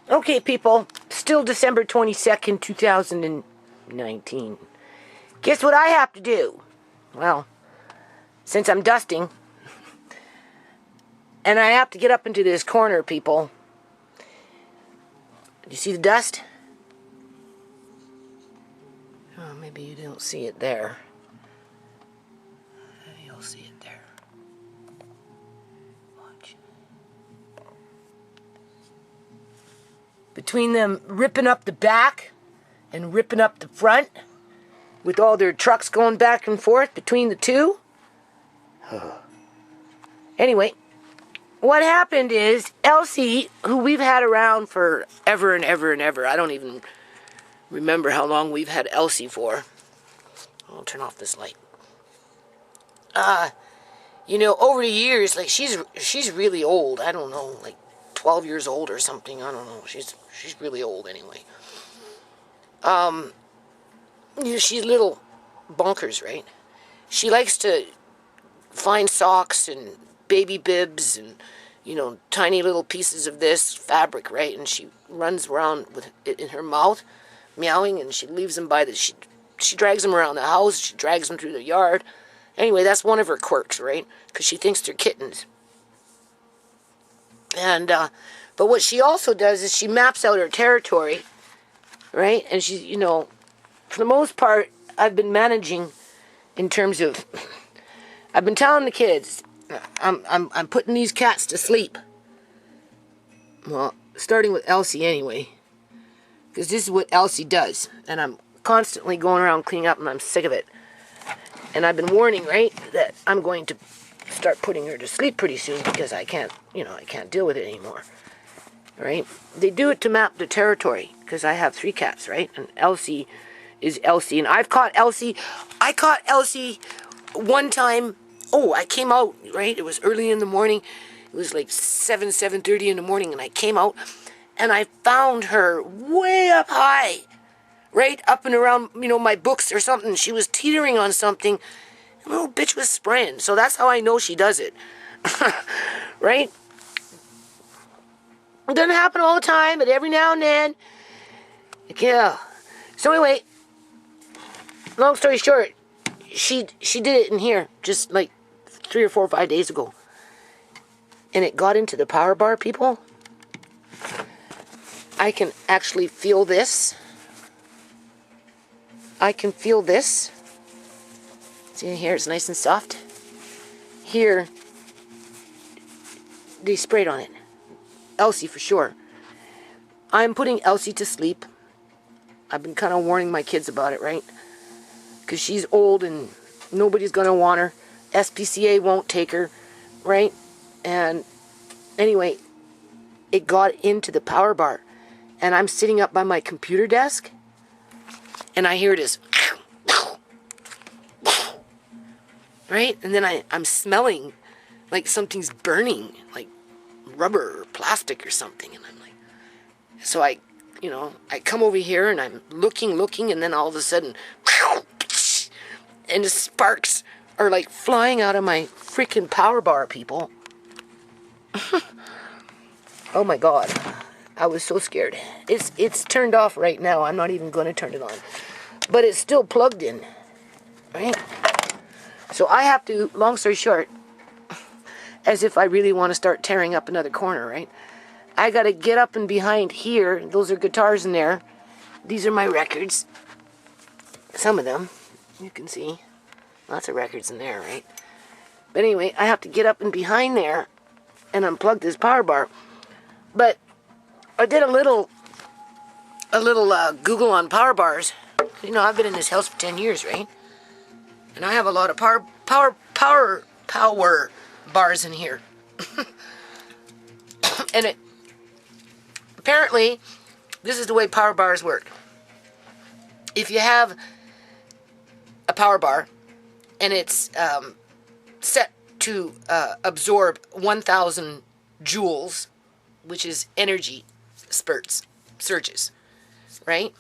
Okay, people, still December 22nd, 2019. Guess what I have to do? Well, since I'm dusting, and I have to get up into this corner, people. Do you see the dust? Oh, maybe you don't see it there. You'll see it there. Watch. Between them ripping up the back and ripping up the front, with all their trucks going back and forth between the two. Anyway, what happened is Elsie, who we've had around for ever and ever and ever, I don't even remember how long we've had Elsie for. I'll turn off this light. Over the years, like she's really old. I don't know, like 12 years old or something. I don't know. She's really old anyway. She's little bonkers, right? She likes to find socks and baby bibs and, tiny little pieces of this fabric, right? And she runs around with it in her mouth, meowing, and she leaves them she drags them around the house, she drags them through the yard. Anyway, that's one of her quirks, right? Because she thinks they're kittens. And, but what she also does is she maps out her territory, right? And she's, for the most part, I've been managing in terms of, I've been telling the kids, I'm putting these cats to sleep. Well, starting with Elsie anyway, because this is what Elsie does, and I'm constantly going around cleaning up, and I'm sick of it. And I've been warning, right, that I'm going to start putting her to sleep pretty soon because I can't deal with it anymore. Right? They do it to map the territory because I have 3 cats, right? And Elsie is Elsie, and I've caught Elsie. I caught Elsie one time. Oh, I came out, right? It was early in the morning. It was like 7:30 in the morning, and I came out, and I found her way up high, right up and around, my books or something. She was teetering on something. The little bitch was spraying. So that's how I know she does it. Right? It doesn't happen all the time, but every now and then. Yeah. So anyway, long story short, she did it in here just like 3 or 4 or 5 days ago. And it got into the power bar, people. I can actually feel this. I can feel this. See here, it's nice and soft. Here, they sprayed on it. Elsie for sure. I'm putting Elsie to sleep. I've been kind of warning my kids about it, right? Because she's old and nobody's going to want her. SPCA won't take her, right? And anyway, it got into the power bar. And I'm sitting up by my computer desk. And I hear this. Right? And then I'm smelling like something's burning, like rubber or plastic or something. And I'm like, so I come over here and I'm looking, and then all of a sudden, and the sparks are like flying out of my freaking power bar, people. Oh my God. I was so scared. It's turned off right now. I'm not even going to turn it on. But it's still plugged in. Right? So I have to, long story short, as if I really want to start tearing up another corner, right? I got to get up and behind here. Those are guitars in there. These are my records. Some of them. You can see. Lots of records in there, right? But anyway, I have to get up and behind there and unplug this power bar. But I did a little Google on power bars. I've been in this house for 10 years, right? And I have a lot of power bars in here. And apparently, this is the way power bars work. If you have a power bar and it's set to absorb 1,000 joules, which is energy surges, right?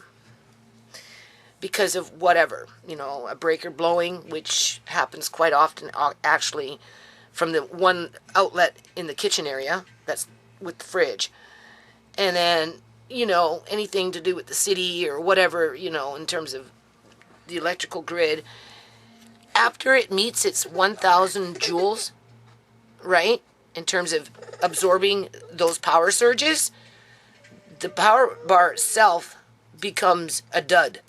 Because of whatever, a breaker blowing, which happens quite often, actually, from the one outlet in the kitchen area, that's with the fridge. And then you know, anything to do with the city or whatever, you know, in terms of the electrical grid, after it meets its 1,000 joules, right, in terms of absorbing those power surges, the power bar itself becomes a dud.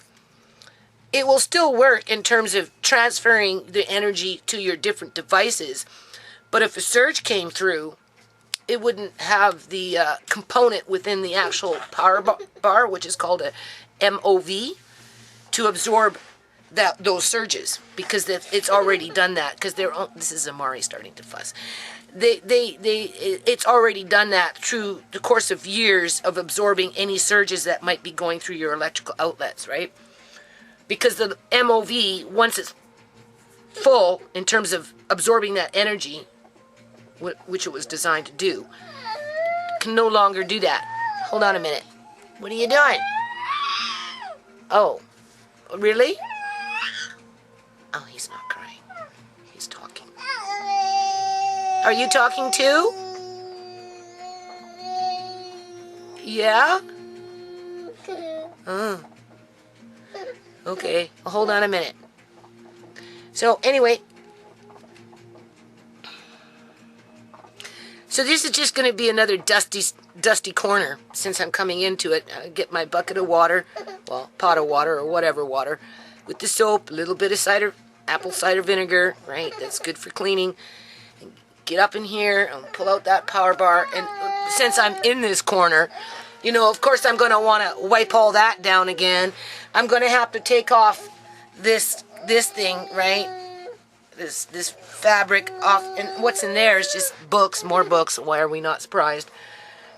It will still work in terms of transferring the energy to your different devices, but if a surge came through, it wouldn't have the component within the actual power bar, which is called a MOV, to absorb those surges, because it's already done that. Because this is Amari starting to fuss. It's already done that through the course of years of absorbing any surges that might be going through your electrical outlets, right? Because the MOV, once it's full in terms of absorbing that energy, which it was designed to do, can no longer do that. Hold on a minute. What are you doing? Oh, really? Oh, he's not crying. He's talking. Are you talking too? Yeah? Okay, well, hold on a minute. So, anyway. So this is just going to be another dusty corner since I'm coming into it. I get my bucket of water, well, pot of water or whatever water, with the soap, a little bit of apple cider vinegar, right? That's good for cleaning. And get up in here and pull out that power bar. And since I'm in this corner, you know, of course I'm going to want to wipe all that down again. I'm going to have to take off this thing, right? This fabric off, and what's in there is just books, more books. Why are we not surprised?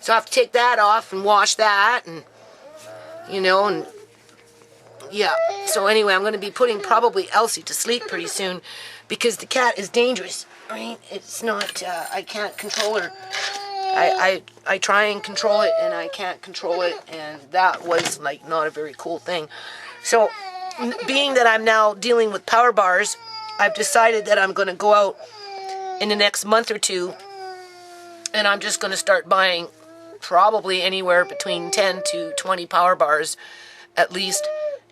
So I have to take that off and wash that, and you know, and yeah. So anyway, I'm going to be putting probably Elsie to sleep pretty soon, because the cat is dangerous, right? It's not. I can't control her. I try and control it, and I can't control it, and that was like not a very cool thing. So, being that I'm now dealing with power bars, I've decided that I'm going to go out in the next month or two, and I'm just going to start buying probably anywhere between 10 to 20 power bars at least,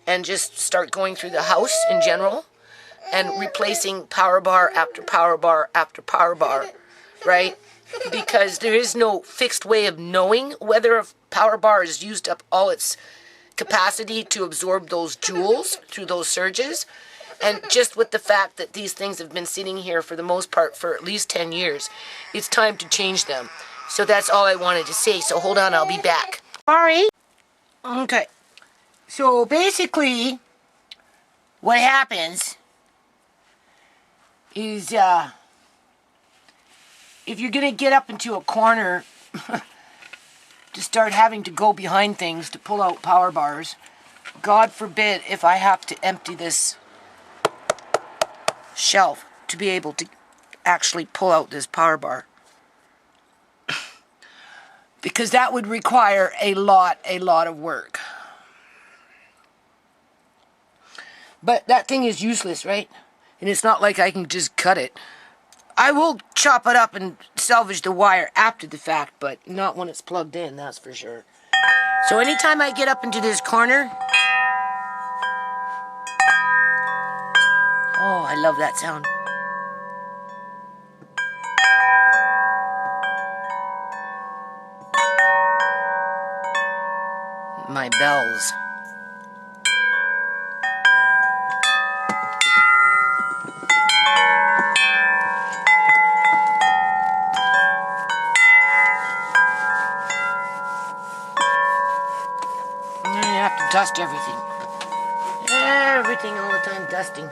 and just start going through the house in general and replacing power bar after power bar after power bar, right? Because there is no fixed way of knowing whether a power bar has used up all its capacity to absorb those joules through those surges. And just with the fact that these things have been sitting here for the most part for at least 10 years, it's time to change them. So that's all I wanted to say. So hold on, I'll be back. Sorry. Okay. So basically, what happens is, if you're going to get up into a corner to start having to go behind things to pull out power bars, God forbid if I have to empty this shelf to be able to actually pull out this power bar. Because that would require a lot of work. But that thing is useless, right? And it's not like I can just cut it. I will chop it up and salvage the wire after the fact, but not when it's plugged in, that's for sure. So anytime I get up into this corner... Oh, I love that sound. My bells. And then you have to dust everything. Everything all the time, dusting.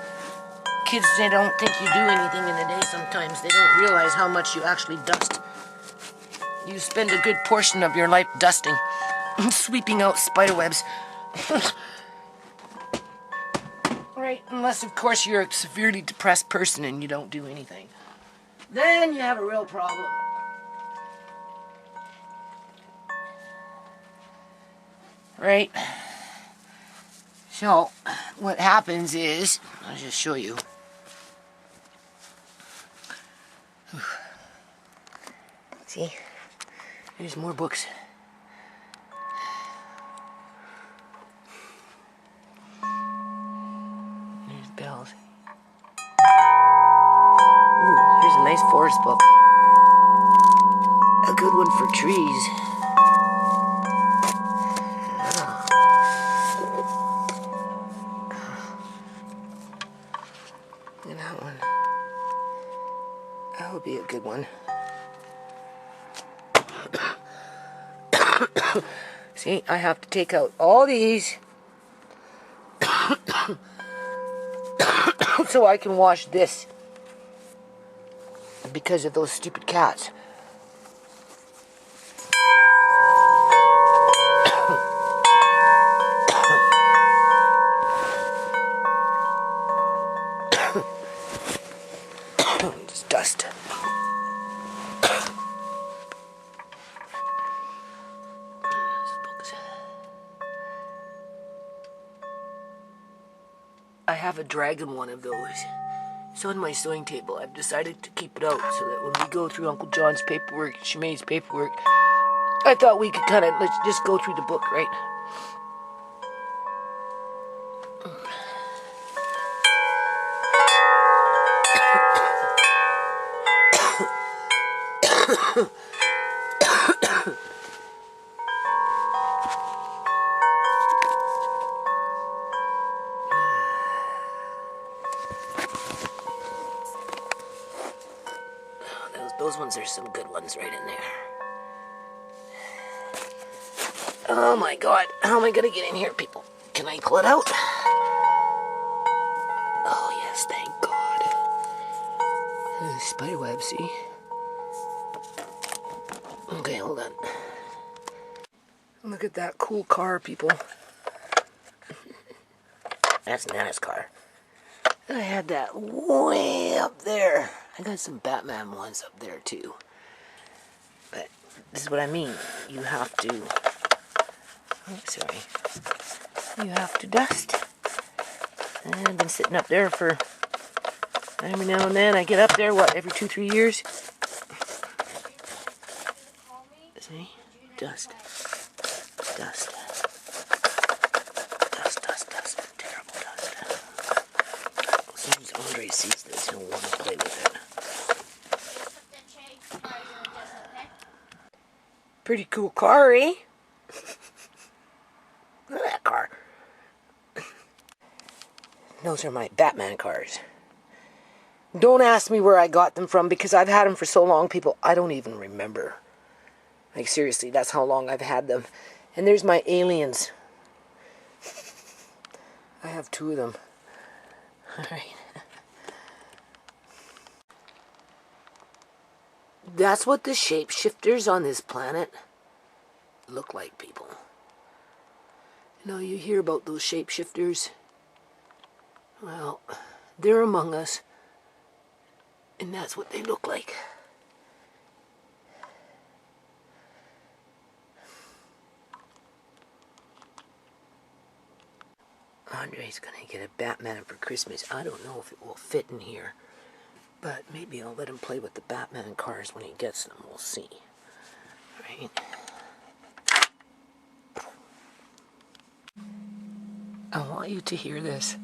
Kids, they don't think you do anything in the day sometimes. They don't realize how much you actually dust. You spend a good portion of your life dusting. Sweeping out spiderwebs. Right, unless of course you're a severely depressed person and you don't do anything. Then you have a real problem. Right? So, what happens is, I'll just show you. See? There's more books. forest book. A good one for trees. And that one. That would be a good one. See, I have to take out all these so I can wash this because of those stupid cats. Just dust. I have a dragon one of those. It's on my sewing table. I've decided to keep it out so that when we go through Uncle John's paperwork, Shemaine's paperwork, I thought we could kind of, let's just go through the book, right? Those ones are some good ones right in there. Oh my God, how am I gonna get in here, people? Can I pull it out? Oh yes, thank God. Spider web, see? Okay, hold on. Look at that cool car, people. That's Nana's car. I had that way up there. I got some Batman ones up there too. But this is what I mean. You have to... Oh, sorry. You have to dust. And I've been sitting up there for... Every now and then I get up there, what, every 2-3 years? See? Dust. Dust. Terrible dust. As soon as Andre sees this, he'll want to play with it. Pretty cool car, eh? Look at that car. Those are my Batman cars. Don't ask me where I got them from because I've had them for so long, people, I don't even remember. Like, seriously, that's how long I've had them. And there's my aliens. I have 2 of them. Alright. That's what the shapeshifters on this planet look like, people. You know, you hear about those shapeshifters. Well, they're among us. And that's what they look like. Andre's gonna get a Batman for Christmas. I don't know if it will fit in here. But maybe I'll let him play with the Batman cars when he gets them. We'll see. Right? I want you to hear this.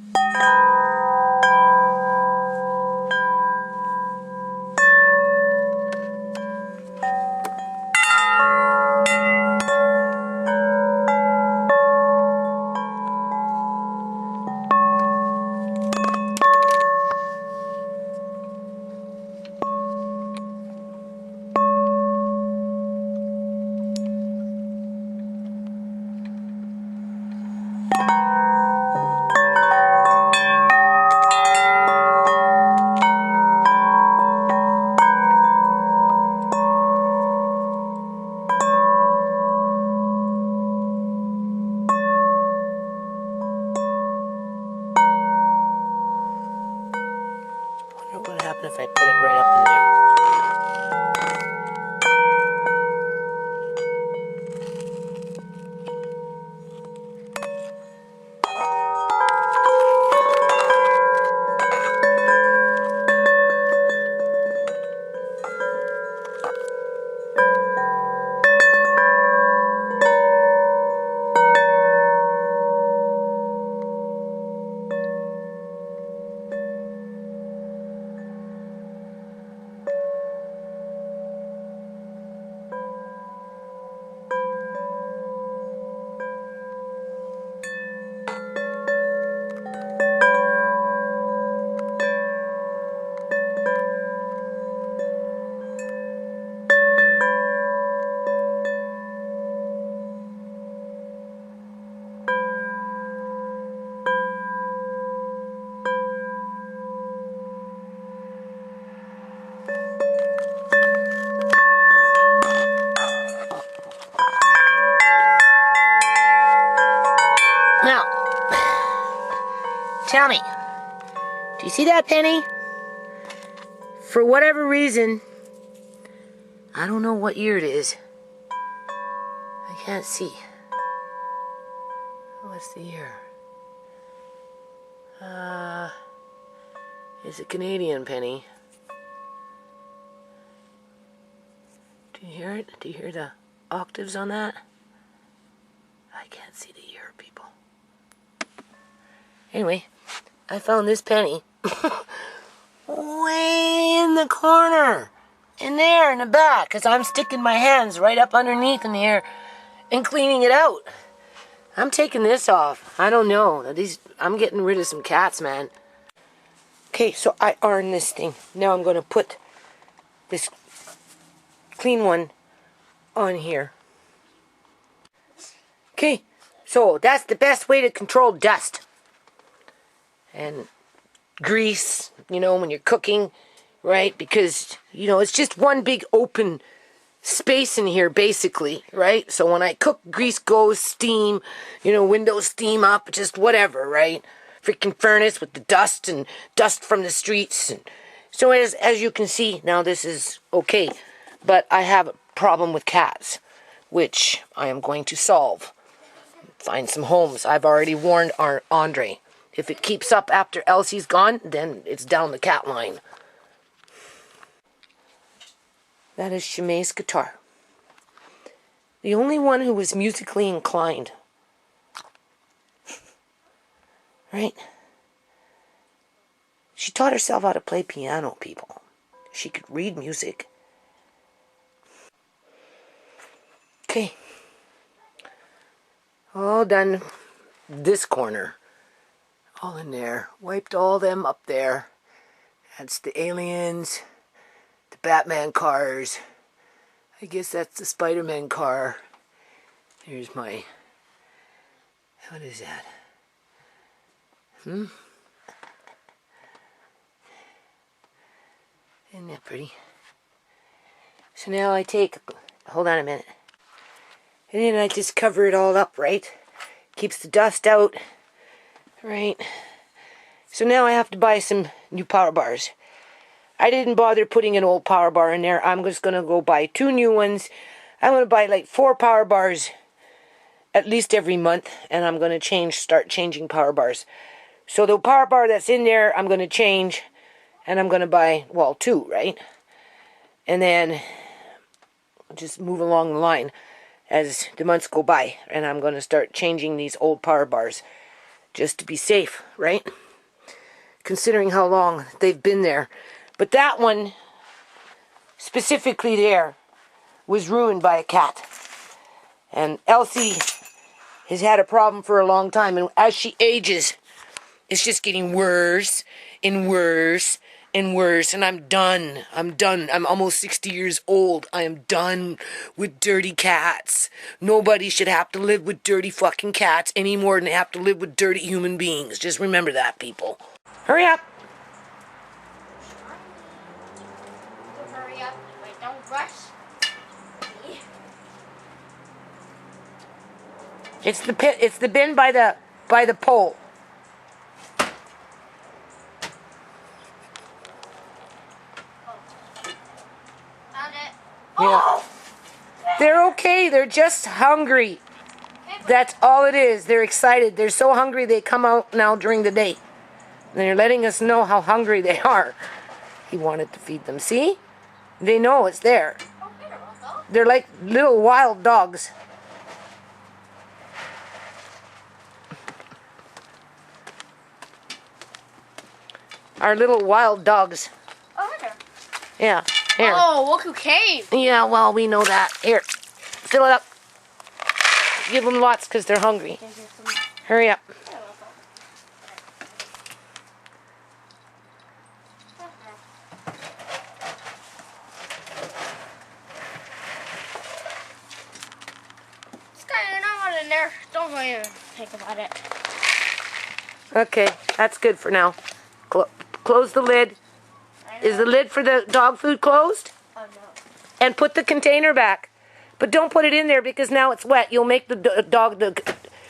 What would happen if I put it right up in there? Now, tell me, do you see that penny? For whatever reason, I don't know what year it is. I can't see. What's the year? It's a Canadian penny. Do you hear it? Do you hear the octaves on that? I can't see the year, people. Anyway, I found this penny way in the corner. In there, in the back. Because I'm sticking my hands right up underneath in here and cleaning it out. I'm taking this off. I don't know. I'm getting rid of some cats, man. Okay, so I ironed this thing. Now I'm going to put this clean one on here. Okay, so that's the best way to control dust. And grease, you know, when you're cooking, right? Because, you know, it's just one big open space in here, basically, right? So when I cook, grease goes, steam, you know, windows steam up, just whatever, right? Freaking furnace with the dust and dust from the streets. And so as you can see, now this is okay. But I have a problem with cats, which I am going to solve. Find some homes. I've already warned Andre. If it keeps up after Elsie's gone, then it's down the cat line. That is Shimei's guitar. The only one who was musically inclined. Right? She taught herself how to play piano, people. She could read music. Okay. All done. This corner. All in there. Wiped all them up there. That's the aliens. The Batman cars. I guess that's the Spider-Man car. Here's my... What is that? Isn't that pretty? So now I take... Hold on a minute. And then I just cover it all up, right? Keeps the dust out. Right? So now I have to buy some new power bars. I didn't bother putting an old power bar in there. I'm just going to go buy 2 new ones. I'm going to buy like 4 power bars at least every month. And I'm going to start changing power bars. So the power bar that's in there, I'm going to change. And I'm going to buy, well, 2, right? And then just move along the line as the months go by. And I'm going to start changing these old power bars just to be safe, right? Considering how long they've been there. But that one, specifically there, was ruined by a cat. And Elsie has had a problem for a long time. And as she ages, it's just getting worse and worse and worse. And I'm done. I'm done. I'm almost 60 years old. I am done with dirty cats. Nobody should have to live with dirty fucking cats any more than they have to live with dirty human beings. Just remember that, people. Hurry up. Hurry up. Wait, don't rush. It's the pit. It's the bin by the pole. Found it. Yeah. They're okay. They're just hungry. That's all it is. They're excited. They're so hungry they come out now during the day. And they're letting us know how hungry they are. He wanted to feed them. See? They know it's there. They're like little wild dogs. Our little wild dogs. Oh, there. Yeah. Here. Oh, look who came. Yeah, well, we know that. Here. Fill it up. Give them lots because they're hungry. Hurry up. This guy, there's not one in there. Don't even think about it. Okay, that's good for now. Close the lid. Is the lid for the dog food closed? Oh, no. And put the container back. But don't put it in there because now it's wet. You'll make the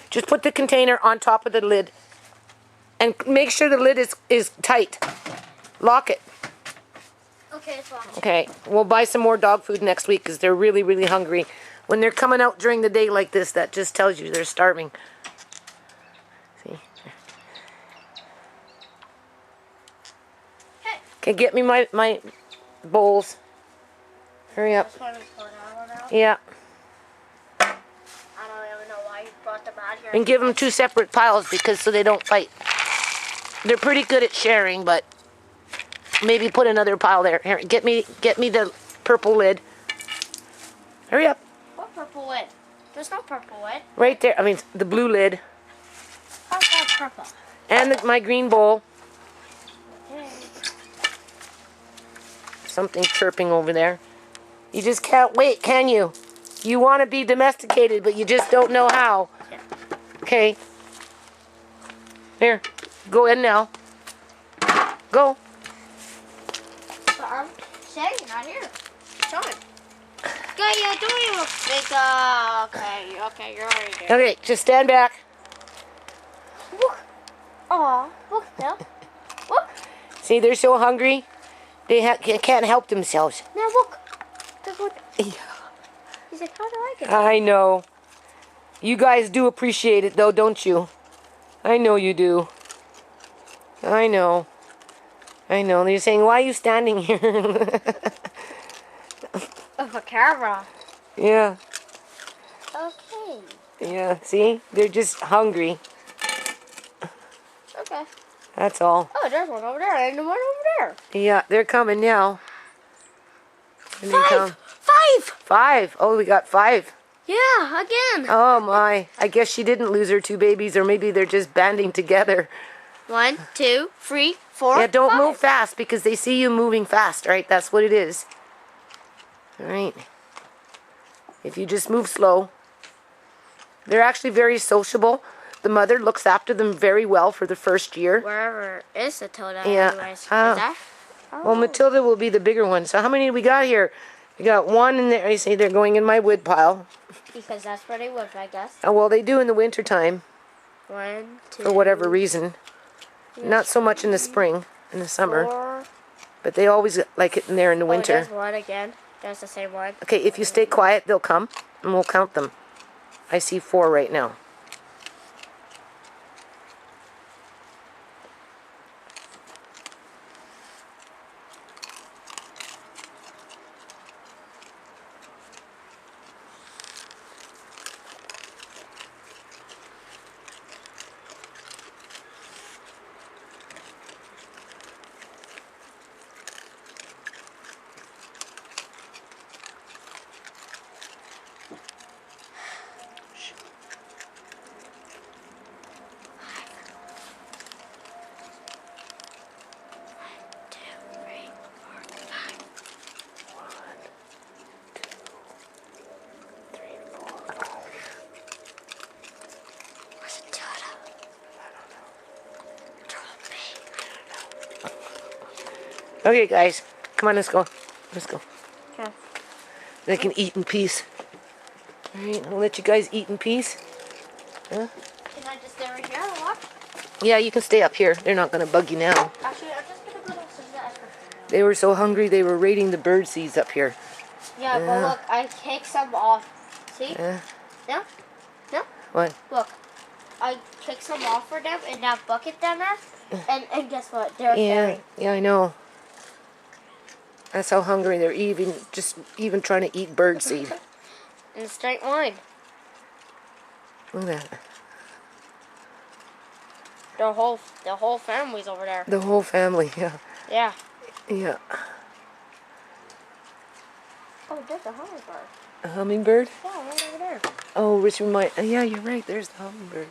Just put the container on top of the lid. And make sure the lid is tight. Lock it. Okay, it's fine. Okay, we'll buy some more dog food next week because they're really, really hungry. When they're coming out during the day like this, that just tells you they're starving. See? Hey. Okay, get me my bowls. Hurry up. This one is for that one now. Yeah. I don't even know why you brought them out here. And give them 2 separate piles because so they don't fight. They're pretty good at sharing, but maybe put another pile there. Here, get me the purple lid. Hurry up. What purple lid? There's no purple lid. Right there. I mean, the blue lid. How's that purple? And my green bowl. Something chirping over there. You just can't wait, can you? You want to be domesticated, but you just don't know how. Yeah. Okay. Here. Go in now. Go. But I'm saying not here. Show him. Okay, yeah, don't even think. Okay, you're already there. Okay, just stand back. Look. Aw, look, now. Look. See, they're so hungry. They can't help themselves. Now look. Look what. Yeah. He's like, how do I get it? I know. You guys do appreciate it, though, don't you? I know you do. I know. I know. They're saying, why are you standing here? Of a camera. Yeah. Okay. Yeah. See? They're just hungry. Okay. That's all. Oh, there's one over there and one over there. Yeah, they're coming now. Here they come. 5! 5. Oh, we got 5. Yeah, again. Oh, my. I guess she didn't lose her 2 babies, or maybe they're just banding together. 1, 2, 3, 4. Yeah, don't 5. move fast because they see you moving fast, right? That's what it is. All right. If you just move slow. They're actually very sociable. The mother looks after them very well for the first year. Wherever is the Tilda, Yeah. anyways. Is Oh. that? Oh. Well, Matilda will be the bigger one. So how many do we got here? We got 1 in there. I say they're going in my wood pile. Because that's where they live, I guess. Oh, well, they do in the winter time 1, 2. for whatever reason. Not so much in the spring, in the summer. 4. But they always like it in there in the Oh, winter. there's one again. There's the same one. Okay, if you stay quiet, they'll come, and we'll count them. I see 4 right now. Okay, guys. Come on, let's go. Let's go. Okay. They can eat in peace. All right, I'll let you guys eat in peace. Huh? Can I just stay right here and watch? Yeah, you can stay up here. They're not going to bug you now. Actually, I'm just going to go downstairs to ask her. They were so hungry, they were raiding the bird seeds up here. Yeah, but look, I take some off. See? Yeah. No? No? What? Look. I take some off for them in that bucket down there. And guess what? They're Yeah, fairy. yeah, I know. That's how hungry they're even trying to eat bird seed. In a straight line. Look at that. The whole family's over there. The whole family, yeah. Yeah. Yeah. Oh, there's a hummingbird. A hummingbird? Yeah, right over there. Oh, which remind. Yeah, you're right. There's the hummingbird.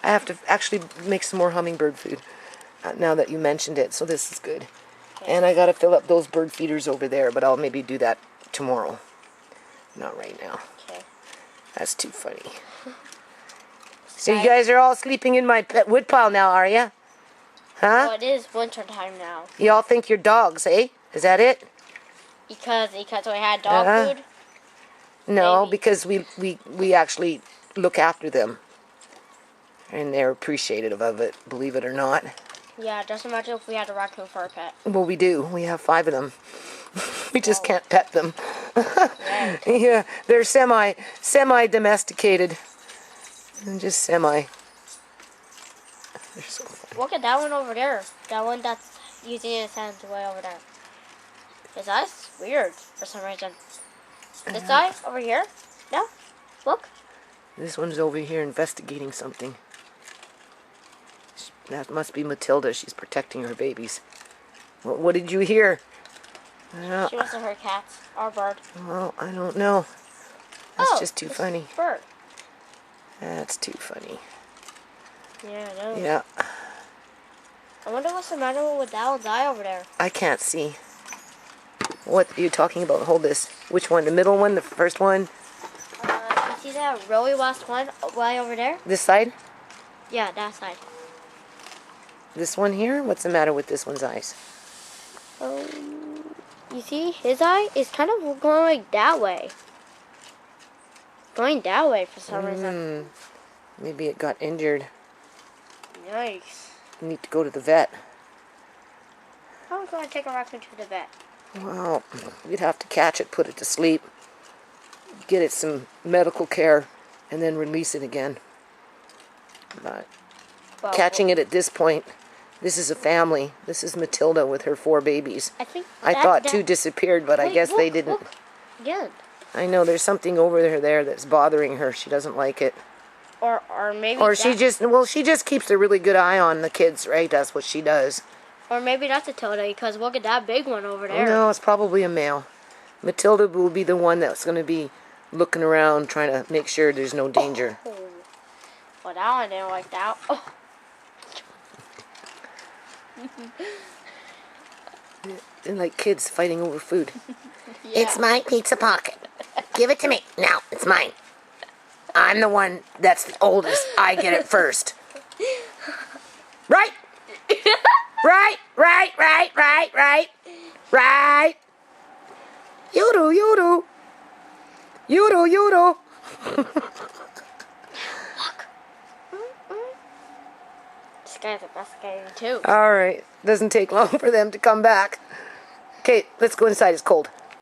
I have to actually make some more hummingbird food now that you mentioned it. So this is good. Okay. And I got to fill up those bird feeders over there, but I'll maybe do that tomorrow. Not right now. Okay. That's too funny. So you guys are all sleeping in my pet wood pile now, are you? Huh? Well, it is winter time now. Y'all think you're dogs, eh? Is that it? Because we had dog food. No, Maybe. because we actually look after them. And they're appreciative of it, believe it or not. Yeah, just imagine if we had a raccoon for a pet. Well, we do. We have 5 of them. We just can't pet them. Right. Yeah, they're semi-domesticated. And just semi. They're so funny. Look at that one over there. That one that's using his hands way over there. His eyes weird for some reason. This guy over here? No? Look. This one's over here investigating something. That must be Matilda. She's protecting her babies. What did you hear? She must have heard cats or bird. Well, I don't know. That's just too funny. Bird. That's too funny. Yeah, I know. Yeah. I wonder what's the matter with that one's eye over there. I can't see. What are you talking about? Hold this. Which one? The middle one? The first one? You see that really last one way over there? This side? Yeah, that side. This one here? What's the matter with this one's eyes? You see, his eye is kind of going like that way. Going that way for some reason. Maybe it got injured. Yikes. You need to go to the vet. How am I going to take a raccoon to the vet? Well, you'd have to catch it, put it to sleep, get it some medical care, and then release it again. But Well, catching it at this point, this is a family. This is Matilda with her 4 babies. I thought 2 disappeared, but I Wait, guess they look, didn't. Look. Again. I know there's something over there that's bothering her. She doesn't like it. Or maybe Or she just keeps a really good eye on the kids, right? That's what she does. Or maybe that's a Tilda, because look at that big one over there. No, it's probably a male. Matilda will be the one that's going to be looking around, trying to make sure there's no danger. Oh. Well, that one didn't like that. Oh. They're like kids fighting over food. Yeah. It's my pizza pocket. Give it to me. Now, it's mine. I'm the one that's the oldest. I get it first. Right? Right. You do. This guy's investigating too. All right. Doesn't take long for them to come back. Okay, let's go inside. It's cold.